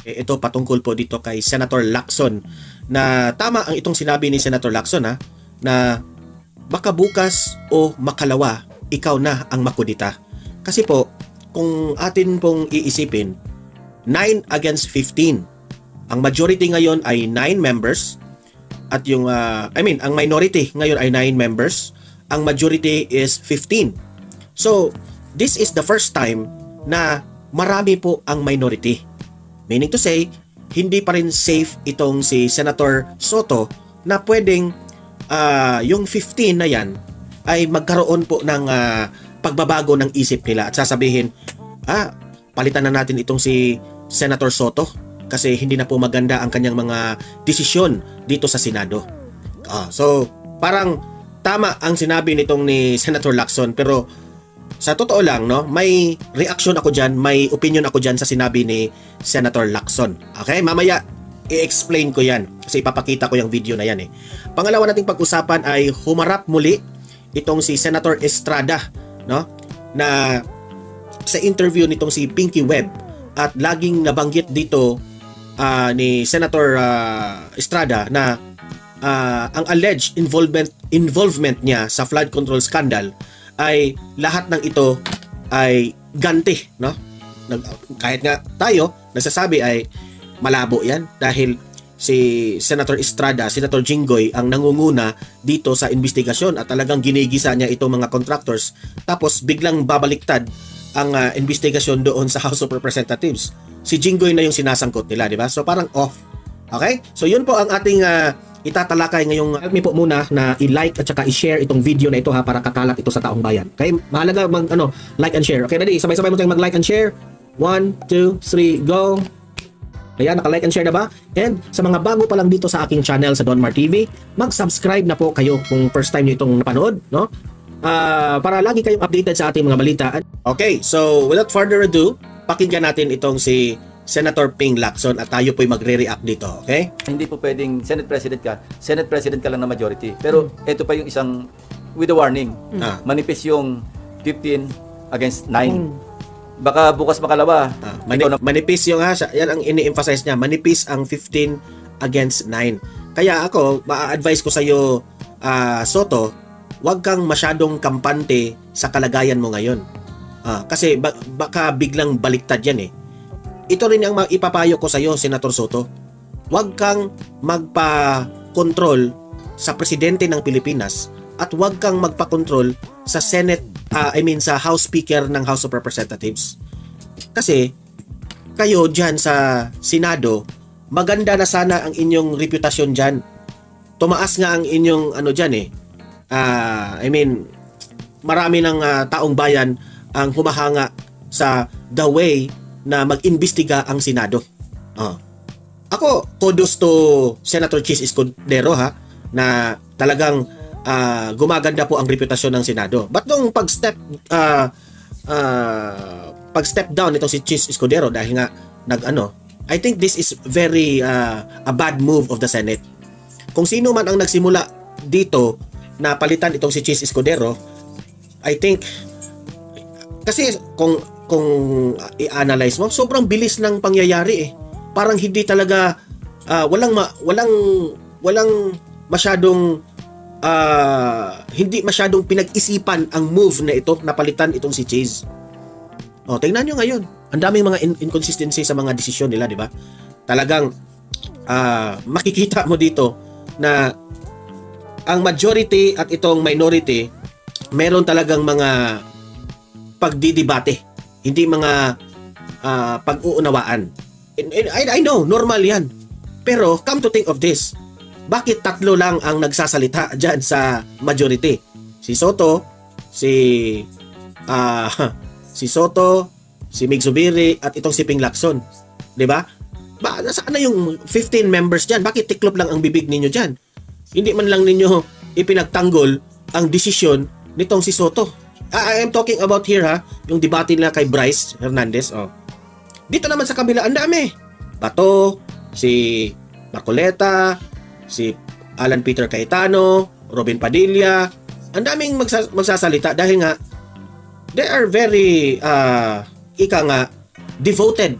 Ito patungkol po dito kay Senator Lacson na tama ang itong sinabi ni Senator Lacson na baka bukas o makalawa ikaw na ang makudita. Kasi po kung atin pong iisipin 9 against 15. Ang majority ngayon ay 9 members at yung ang minority ngayon ay 9 members. Ang majority is 15. So this is the first time na marami po ang minority. Meaning to say, hindi pa rin safe itong si Senator Soto na pwedeng yung 15 na yan ay magkaroon po ng pagbabago ng isip nila at sasabihin, palitan na natin itong si Senator Soto kasi hindi na po maganda ang kanyang mga desisyon dito sa Senado. So, parang tama ang sinabi nitong ni Senator Lacson pero sa totoo lang, no, may reaction ako dyan, may opinion ako dyan sa sinabi ni Senator Lacson. Okay, mamaya i-explain ko yan kasi ipapakita ko yung video na yan. Pangalawa nating pag-usapan ay humarap muli itong si Senator Estrada, no, na sa interview nitong si Pinky Webb at laging nabanggit dito ni Senator Estrada na ang alleged involvement niya sa flood control scandal ay lahat ng ito ay ganti, no? Kahit nga tayo nagsasabi ay malabo yan dahil si Senator Estrada, Senator Jinggoy ang nangunguna dito sa investigasyon at talagang ginigisa niya itong mga contractors tapos biglang babaliktad ang investigasyon doon sa House of Representatives. Si Jinggoy na yung sinasangkot nila, di ba? So parang off. Okay? So yun po ang ating itatalakay ngayong. Help me po muna na i-like at saka i-share itong video na ito para kakalat ito sa taong bayan. Okay? Mahalaga like and share. Okay, ready? Sabay-sabay mo tayong mag-like and share. 1, 2, 3, go! Ayan, naka-like and share na ba? And sa mga bago pa lang dito sa aking channel sa Don Mar TV, mag-subscribe na po kayo kung first time nyo itong napanood, no? Para lagi kayong updated sa ating mga balita. Okay, so without further ado, pakinggan natin itong si Senator Ping Lacson at tayo po'y magre-react dito, okay? Hindi po pwedeng Senate President ka lang na majority. Pero ito pa yung isang with a warning. Manipis yung 15 against 9. Baka bukas makalawa. Manipis yung yan ang ini-emphasize niya. Manipis ang 15 against 9. Kaya ako, ma-advise ko sa iyo, Soto, huwag kang masyadong kampante sa kalagayan mo ngayon. Kasi baka biglang baliktad yan Ito rin ang ipapayo ko sa iyo, Senator Soto. Huwag kang magpa-control sa presidente ng Pilipinas at huwag kang magpa-control sa Senate, sa House Speaker ng House of Representatives. Kasi kayo dyan sa Senado, maganda na sana ang inyong reputasyon dyan. Tumaas nga ang inyong marami ng taong bayan ang humahanga sa the way na mag-imbestiga ang Senado. Ako, kudos to Senator Chis Escudero na talagang gumaganda po ang reputasyon ng Senado. But nung pag-step down itong si Chis Escudero dahil nga I think this is very a bad move of the Senate. Kung sino man ang nagsimula dito na palitan itong si Chis Escudero, I think kasi kung i-analyze mo, sobrang bilis ng pangyayari Parang hindi talaga walang masyadong hindi masyadong pinag-isipan ang move na ito na palitan itong si Chis. Tingnan nyo ngayon. Ang daming mga inconsistency sa mga desisyon nila, di ba? Talagang makikita mo dito na ang majority at itong minority meron talagang mga pagdidebate, hindi mga pag-uunawaan. I know, normal yan. Pero come to think of this, bakit tatlo lang ang nagsasalita dyan sa majority? Si Soto, si Soto, si Mig Zubiri at itong si Ping Lacson. 'Di ba? Nasaan na yung 15 members dyan? Bakit tiklop lang ang bibig ninyo dyan? Hindi man lang ninyo ipinagtanggol ang desisyon nitong si Soto. I am talking about here yung debate nila kay Bryce Hernandez. Dito naman sa kabila, ang dami. Bato, si Marcoleta, si Alan Peter Cayetano, Robin Padilla. Ang daming magsasalita dahil nga they are very devoted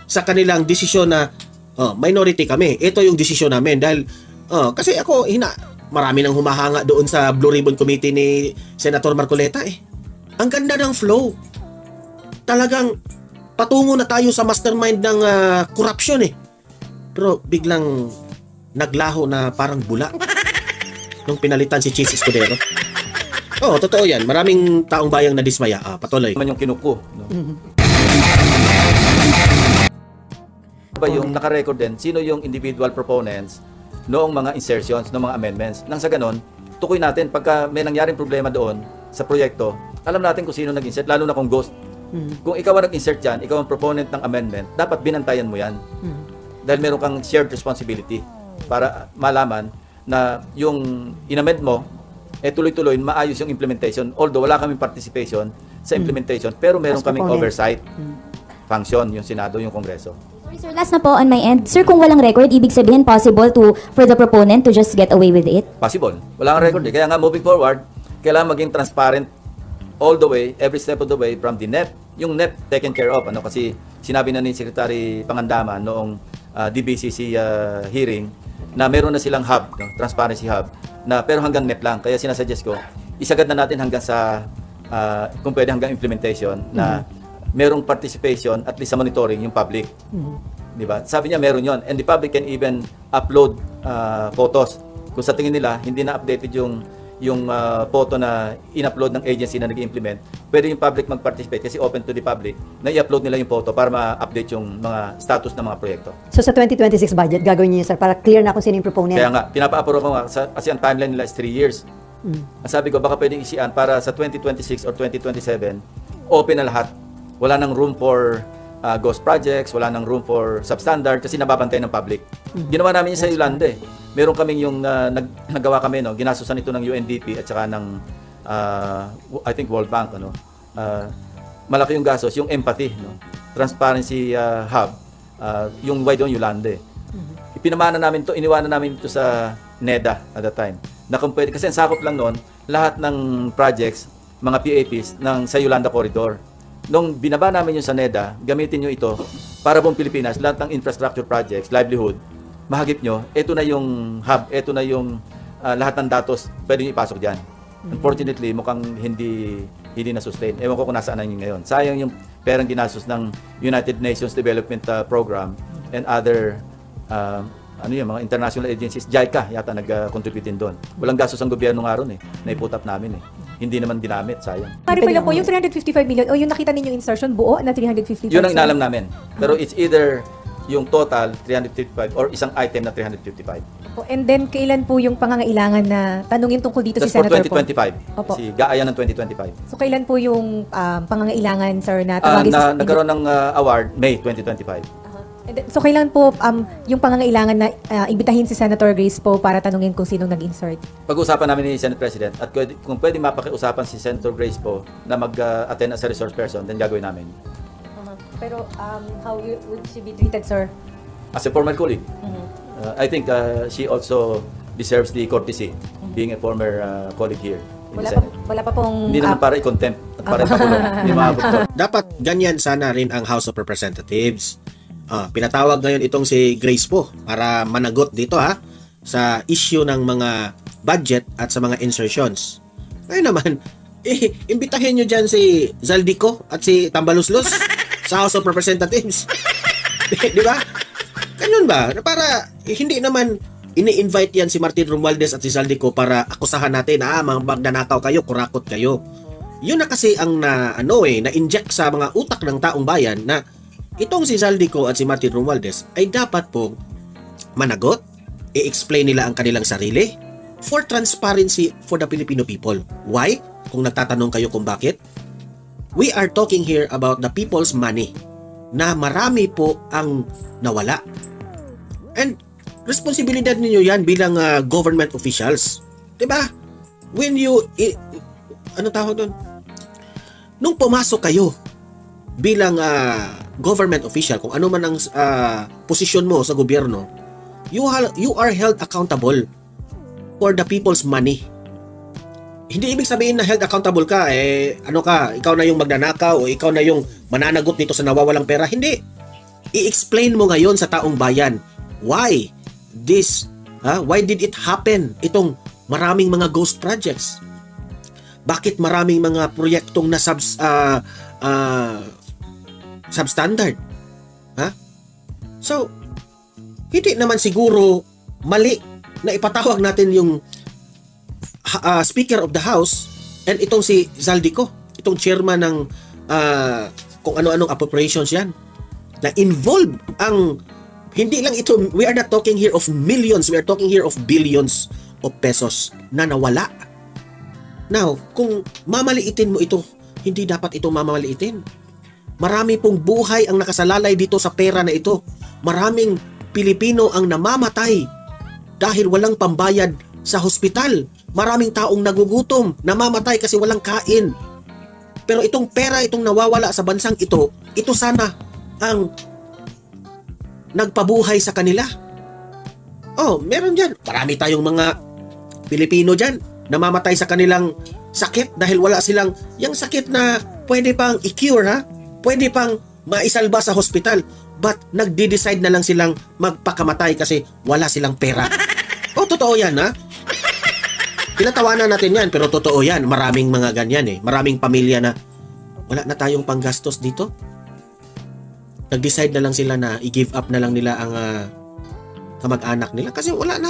sa kanilang desisyon na minority kami. Ito yung desisyon namin dahil kasi ako marami nang humahanga doon sa Blue Ribbon Committee ni Senator Marcoleta eh. Ang ganda ng flow. Talagang patungo na tayo sa mastermind ng corruption eh. Pero biglang naglaho na parang bula nung pinalitan si Chis Escudero. Totoo yan. Maraming taong bayang nadismaya. Patuloy. Man yung kinuko. No? Ba yung naka-record din, sino yung individual proponents noong mga insertions, noong mga amendments. Nang sa ganon, tukoy natin pagka may nangyaring problema doon sa proyekto, alam natin kung sino nag-insert, lalo na kung ghost. Kung ikaw ang nag-insert dyan, ikaw ang proponent ng amendment, dapat binantayan mo yan. Dahil meron kang shared responsibility para malaman na yung inamend mo, tuloy-tuloy, maayos yung implementation. Although wala kaming participation sa implementation, pero meron kaming oversight function, yung Senado, yung Kongreso. Sorry sir, last na po on my end. Sir, kung walang record, ibig sabihin possible for the proponent to just get away with it? Possible. Wala kang record eh. Kaya nga moving forward, kailangan maging transparent all the way, every step of the way from the NEP. Yung NEP taken care of. Kasi sinabi na ni Secretary Pangandaman noong DBCC hearing na meron na silang hub, transparency hub, na pero hanggang NEP lang. Kaya sinasuggest ko, isagad na natin hanggang sa, kung pwede hanggang implementation, na merong participation at least sa monitoring yung public. Diba? Sabi niya meron yon, and the public can even upload photos. Kung sa tingin nila hindi na updated yung photo na in-upload ng agency na nag-implement, pwede yung public mag-participate kasi open to the public na i-upload nila yung photo para ma-update yung mga status ng mga proyekto. So sa 2026 budget, gagawin niyo sir para clear na kung sino yung proponent? Kaya nga, pinapa-approve ko nga kasi ang timeline nila is 3 years. Ang sabi ko, baka pwedeng isian para sa 2026 or 2027, open na lahat. Wala nang room for ghost projects, wala nang room for substandard kasi nababantay ng public. Ginawa namin yun sa Yolanda eh. Meron kaming yung nagawa kami, ginasusan ito ng UNDP at saka ng I think World Bank. Malaki yung gastos, yung empathy, transparency hub, yung why doon Yolanda eh. Ipinamana namin to, iniwanan namin ito sa NEDA at that time. Na kung pwede, kasi ang sakop lang noon, lahat ng projects, mga PAPs sa Yolanda Corridor. Nung binaba namin yung sa NEDA, gamitin nyo ito para buong Pilipinas, lahat ng infrastructure projects, livelihood, mahagip nyo, ito na yung hub, ito na yung lahat ng datos pwede nyo ipasok dyan. Unfortunately, mukhang hindi na-sustain. Ewan ko kung nasaan na yun ngayon. Sayang yung perang ginastos ng United Nations Development Program and other mga international agencies. JICA yata nag-contribute din doon. Walang gastos ang gobyerno nga ron eh. Naiputap namin eh. Hindi naman ginamit, sayang. Clarify lang po, yung 355 million o yung nakita ninyong insertion buo na 355? Yun ang inalam namin. Pero it's either yung total 355 or isang item na 355. And then, kailan po yung pangangailangan na tanungin tungkol dito That's si Senator for 2025. Opo. Si Gaaya ng 2025. So, kailan po yung pangangailangan, sir, na tawagin nagkaroon ng award, May 2025. And then, so, kailan po yung pangangailangan na imbitahin si Senator Grace po para tanungin kung sinong nag-insert? Pag-usapan namin ni Senate President at kung pwede mapakiusapan si Senator Grace po na mag-attend as a resource person, then gagawin namin. Pero how would she be treated, sir? As a former colleague. I think she also deserves the courtesy being a former colleague here in the Senate. Wala pa pong... Hindi naman para i-contempt at para ipakulong. Hindi maabot to. Dapat ganyan sana rin ang House of Representatives. Pinatawag ngayon itong si Grace po para managot dito sa issue ng mga budget at sa mga insertions. Ngayon naman, imbitahin nyo dyan si Zaldico at si Tambaluslos sa House of Representatives. Di ba? Ganun ba? Para hindi naman ini-invite yan si Martin Romualdez at si Zaldico para akusahan natin, mga magnanakaw kayo, kurakot kayo. Yun na kasi ang na-inject sa mga utak ng taong bayan na itong si Zaldico at si Martin Romualdez ay dapat po managot, i-explain nila ang kanilang sarili for transparency for the Filipino people. Why? Kung nagtatanong kayo kung bakit, we are talking here about the people's money na marami po ang nawala. And responsibilidad ninyo yan bilang government officials. Diba? When you, ano tawag doon? Nung pumasok kayo bilang government official, kung ano man ang posisyon mo sa gobyerno, you are held accountable for the people's money. hindi ibig sabihin na held accountable ka, ano ka, ikaw na yung magnanakaw o ikaw na yung mananagot nito sa nawawalang pera. Hindi. I-explain mo ngayon sa taong bayan, why did it happen? Itong maraming mga ghost projects. Bakit maraming mga proyektong na substandard? So, hindi naman siguro mali na ipatawag natin yung Speaker of the House and itong si Zaldico, itong chairman ng kung ano-anong appropriations yan, na involved ang, hindi lang ito, we are not talking here of millions, we are talking here of billions of pesos na nawala. Now, kung mamaliitin mo ito, hindi dapat ito mamaliitin. Marami pong buhay ang nakasalalay dito sa pera na ito. Maraming Pilipino ang namamatay dahil walang pambayad sa hospital. Maraming taong nagugutom, namamatay kasi walang kain. Pero itong pera, itong nawawala sa bansang ito sana ang nagpabuhay sa kanila. Oh, meron dyan. Marami tayong mga Pilipino dyan namamatay sa kanilang sakit dahil wala silang yung sakit na pwede pang i-cure, pwede pang maisalba sa hospital, but nagde-decide na lang silang magpakamatay kasi wala silang pera. Oh, totoo yan, Tinatawanan natin yan, pero totoo yan. Maraming mga ganyan Maraming pamilya na wala na tayong panggastos dito. Nag-decide na lang sila na i-give up na lang nila ang kamag-anak nila kasi wala na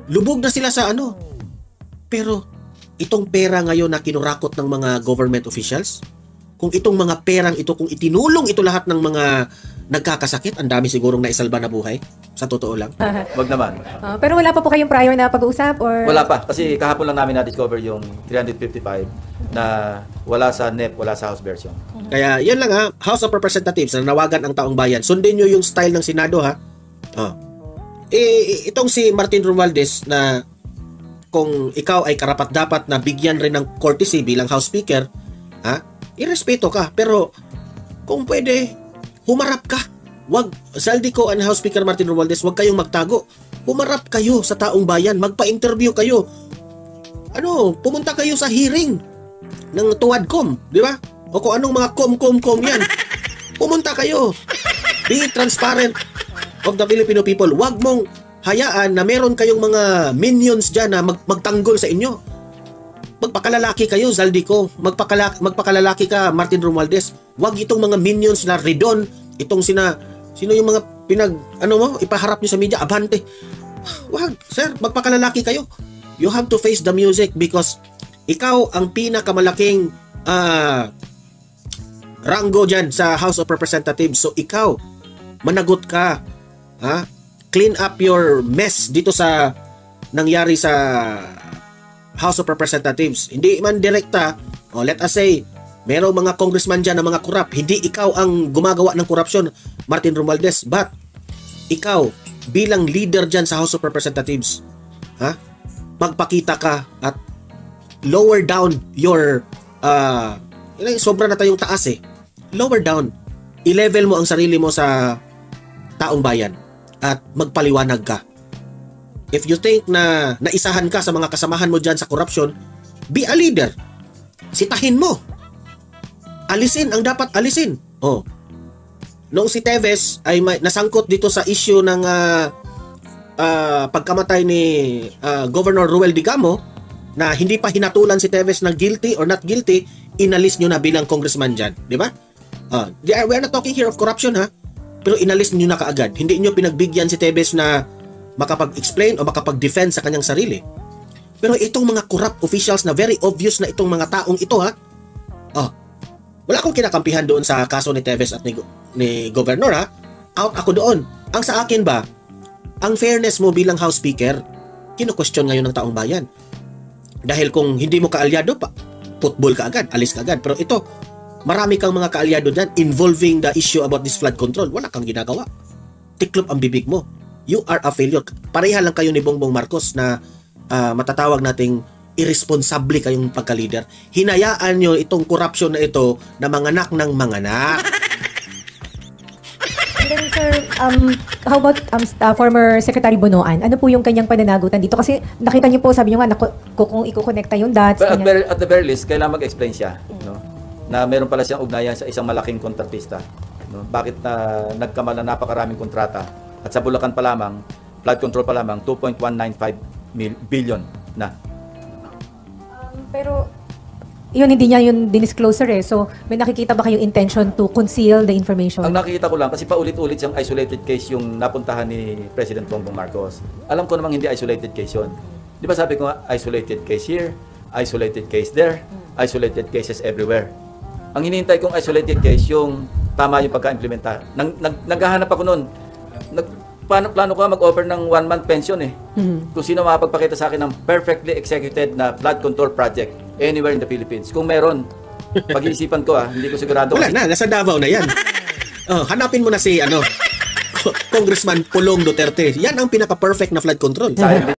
Lubog na sila sa Pero itong pera ngayon na kinurakot ng mga government officials, kung itong mga perang ito, kung itinulong ito lahat ng mga nagkakasakit, ang dami sigurong naisalba na buhay. Sa totoo lang. Wag naman. Pero wala pa po kayong prior na pag-uusap or? Wala pa. Kasi kahapon lang namin na-discover yung 355 na wala sa NEP, wala sa House version. Kaya yan lang House of Representatives na nawagan ang taong bayan. Sundin nyo yung style ng Senado itong si Martin Romualdez na kung ikaw ay karapat-dapat na bigyan rin ng courtesy bilang House Speaker, irespeto ka. Pero kung pwede, humarap ka. Wag, Zaldico and House Speaker Martin Romualdez, wag kayong magtago. Humarap kayo sa taong bayan, magpa-interview kayo. Pumunta kayo sa hearing ng Tuwadcom, di ba? O kung anong mga com yan. Pumunta kayo. Be transparent of the Filipino people. Wag mong hayaan na meron kayong mga minions dyan na magtanggol sa inyo. Magpakalalaki kayo, Zaldico. Magpakalalaki ka, Martin Romualdez. Wag itong mga minions na Redon, itong sino yung mga ipaharap nyo sa media, abante. Wag, sir, magpakalalaki kayo. You have to face the music because ikaw ang pinakamalaking ranggo dyan sa House of Representatives. So ikaw, managot ka. Clean up your mess dito sa nangyari sa House of Representatives. Hindi man direkta, let us say, merong mga congressman dyan na mga korap. Hindi ikaw ang gumagawa ng korupsyon, Martin Romualdez. But, ikaw, bilang leader dyan sa House of Representatives, magpakita ka at lower down your, sobra na tayong taas Lower down. I-level mo ang sarili mo sa taong bayan at magpaliwanag ka. If you think na naisahan ka sa mga kasamahan mo dyan sa korupsyon, be a leader. Sitahin mo. Alisin ang dapat alisin. Noong si Teves ay nasangkot dito sa issue ng pagkamatay ni Governor Ruel Digamo na hindi pa hinatulan si Teves na guilty or not guilty, inalis nyo na bilang congressman dyan. Di ba? We are not talking here of corruption pero inalis nyo na kaagad. Hindi nyo pinagbigyan si Teves na makapag-explain o makapag-defend sa kanyang sarili. Pero itong mga corrupt officials na very obvious na itong mga taong ito wala akong kinakampihan doon sa kaso ni Teves at ni Governor Out ako doon. Ang sa akin ba, ang fairness mo bilang House Speaker, kino-question ngayon ng taong bayan. Dahil kung hindi mo kaalyado pa, football ka agad, alis ka agad. Pero ito, marami kang mga kaalyado dyan involving the issue about this flood control. Wala kang ginagawa. Tiklop ang bibig mo. You are a failure. Pareha lang kayo ni Bongbong Marcos na matatawag nating irresponsable kayong pagka-leader. Hinayaan nyo itong corruption na ito na manganak ng manganak. And then, sir, How about former Secretary Bonoan? Ano po yung kanyang pananagutan dito? Kasi nakita niyo po, sabi niyo nga, kung ikukonekta yung dots. But ganyan. at the very least, kailangan mag-explain siya, no? Na meron pala siyang ugnayan sa isang malaking kontratista. No? Bakit na nagkamala napakaraming kontrata? At sa Bulacan pa lamang, flood control pa lamang, 2.195 billion na. Pero yun, hindi niya yung dinisclosure eh. So, may nakikita ba kayong intention to conceal the information? Ang nakikita ko lang, kasi paulit-ulit siyang isolated case yung napuntahan ni President Bongbong Marcos. Alam ko namang hindi isolated case yun. Di ba sabi ko nga, isolated case here, isolated case there, isolated cases everywhere. Ang hinihintay kong isolated case, yung tama yung pagka-implementa. Naghahanap ako nun. Plano ko mag-offer ng 1-month pension eh. Kung sino makapagpakita sa akin ng perfectly executed na flood control project anywhere in the Philippines. Kung meron, pag-iisipan ko hindi ko sigurado. Wala na, nasa Davao na yan. Hanapin mo na si Congressman Pulong Duterte. Yan ang pinaka-perfect na flood control. Sa